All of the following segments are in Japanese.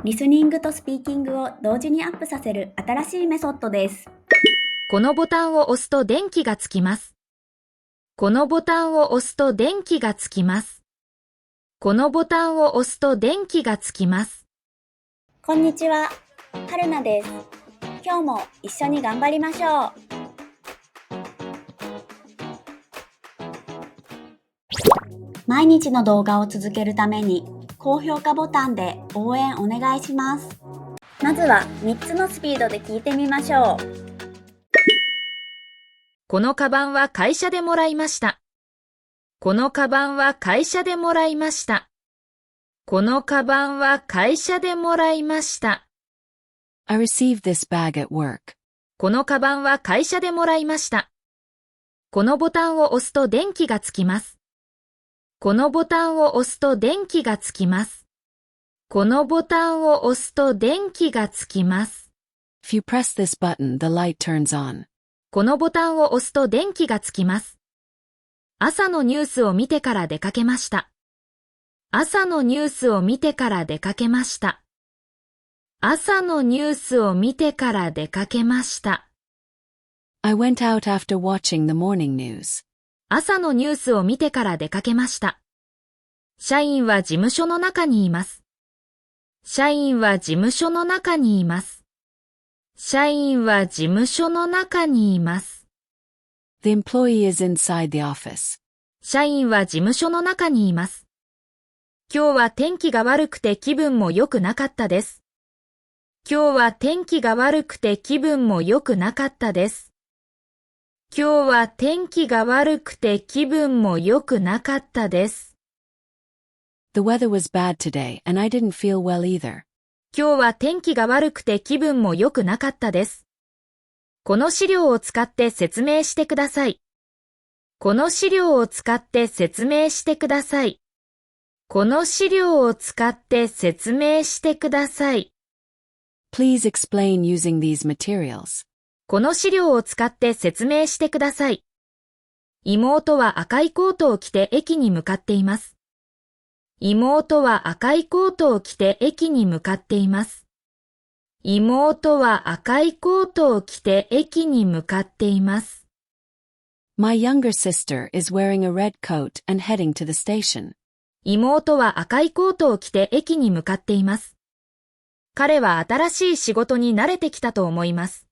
リスニングとスピーキングを同時にアップさせる新しいメソッドです。このボタンを押すと電気がつきます。このボタンを押すと電気がつきます。このボタンを押すと電気がつきます。こんにちは、はるなです。今日も一緒に頑張りましょう。毎日の動画を続けるために高評価ボタンで応援お願いします。まずは3つのスピードで聞いてみましょう。このカバンは会社でもらいました。このカバンは会社でもらいました。このカバンは会社でもらいました。I received this bag at work. このカバンは会社でもらいました。このボタンを押すと電気がつきます。このボタンを押すと電気がつきます。このボタンを押すと電気がつきます。If you press this button, the light turns on. このボタンを押すと電気がつきます。朝のニュースを見てから出かけました。朝のニュースを見てから出かけました。朝のニュースを見てから出かけました。I went out after watching the morning news. 朝のニュースを見てから出かけました。社員は事務所の中にいます。社員は事務所の中にいます。社員は事務所の中にいます。The employee is inside the office. 社員は事務所の中にいます。今日は天気が悪くて気分も良くなかったです。今日は天気が悪くて気分も良くなかったです。今日は天気が悪くて気分も良くなかったです。The weather was bad today and I didn't feel well either. 今日は天気が悪くて気分も良くなかったです。この資料を使って説明してください。この資料を使って説明してください。この資料を使って説明してください。Please explain using these materials. この資料を使って説明してください。妹は赤いコートを着て駅に向かっています。妹は赤いコートを着て駅に向かっています。妹は赤いコートを着て駅に向かっています。My younger sister is wearing a red coat and heading to the station. 妹は赤いコートを着て駅に向かっています。彼は新しい仕事に慣れてきたと思います。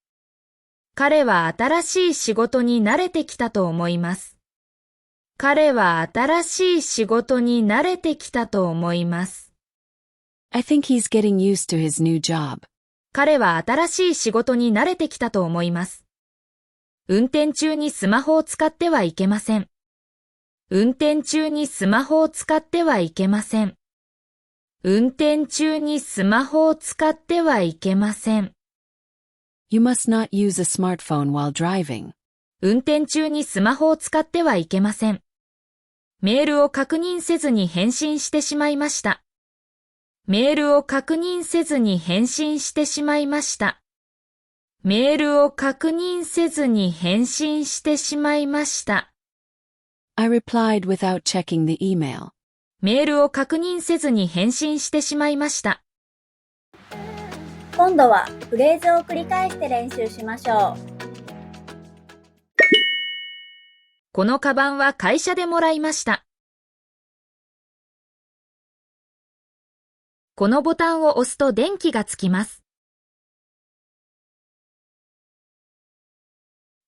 彼は新しい仕事に慣れてきたと思います。彼は新しい仕事に慣れてきたと思います。I think he's getting used to his new job. 彼は新しい仕事に慣れてきたと思います。運転中にスマホを使ってはいけません。運転中にスマホを使ってはいけません。運転中にスマホを使ってはいけません。You must not use a smartphone while driving. 運転中にスマホを使ってはいけません。メールを確認せずに返信してしまいました。メールを確認せずに返信してしまいました。メールを確認せずに返信してしまいました。I replied without checking the email. メールを確認せずに返信してしまいました。今度はフレーズを繰り返して練習しましょう。このカバンは会社でもらいました。このボタンを押すと電気がつきます。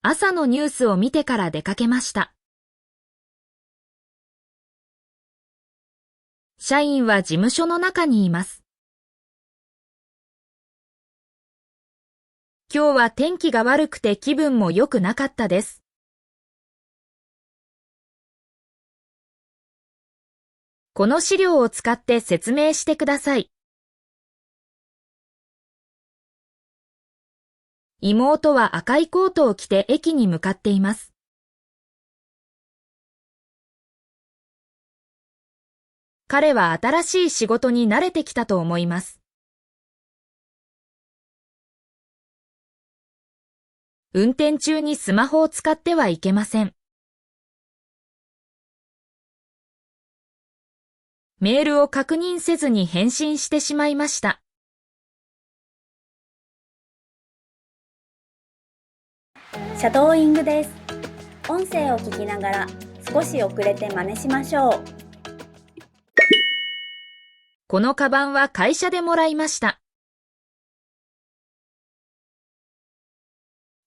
朝のニュースを見てから出かけました。社員は事務所の中にいます。今日は天気が悪くて気分も良くなかったです。この資料を使って説明してください。妹は赤いコートを着て駅に向かっています。彼は新しい仕事に慣れてきたと思います。運転中にスマホを使ってはいけません。メールを確認せずに返信してしまいました。シャドーイングです。音声を聞きながら少し遅れて真似しましょう。このカバンは会社でもらいました。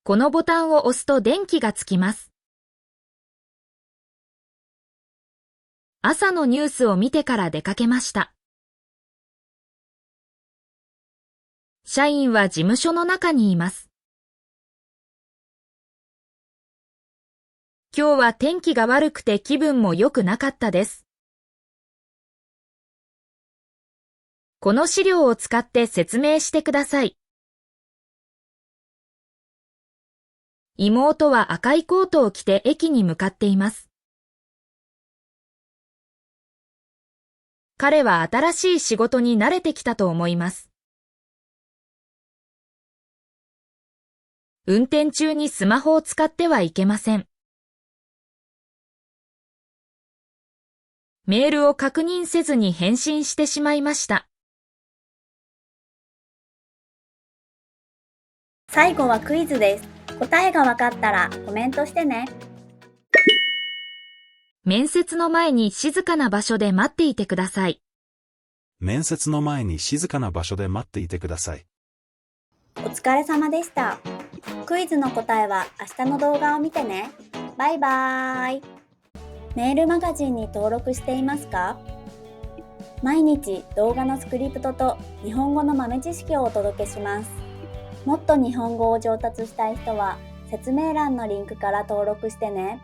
このボタンを押すと電気がつきます。朝のニュースを見てから出かけました。社員は事務所の中にいます。今日は天気が悪くて気分も良くなかったです。この資料を使って説明してください。妹は赤いコートを着て駅に向かっています。彼は新しい仕事に慣れてきたと思います。運転中にスマホを使ってはいけません。メールを確認せずに返信してしまいました。最後はクイズです。答えがわかったらコメントしてね。面接の前に静かな場所で待っていてください。面接の前に静かな場所で待っていてください。お疲れ様でした。クイズの答えは明日の動画を見てね。バイバーイ。メールマガジンに登録していますか？毎日動画のスクリプトと日本語の豆知識をお届けします。もっと日本語を上達したい人は説明欄のリンクから登録してね。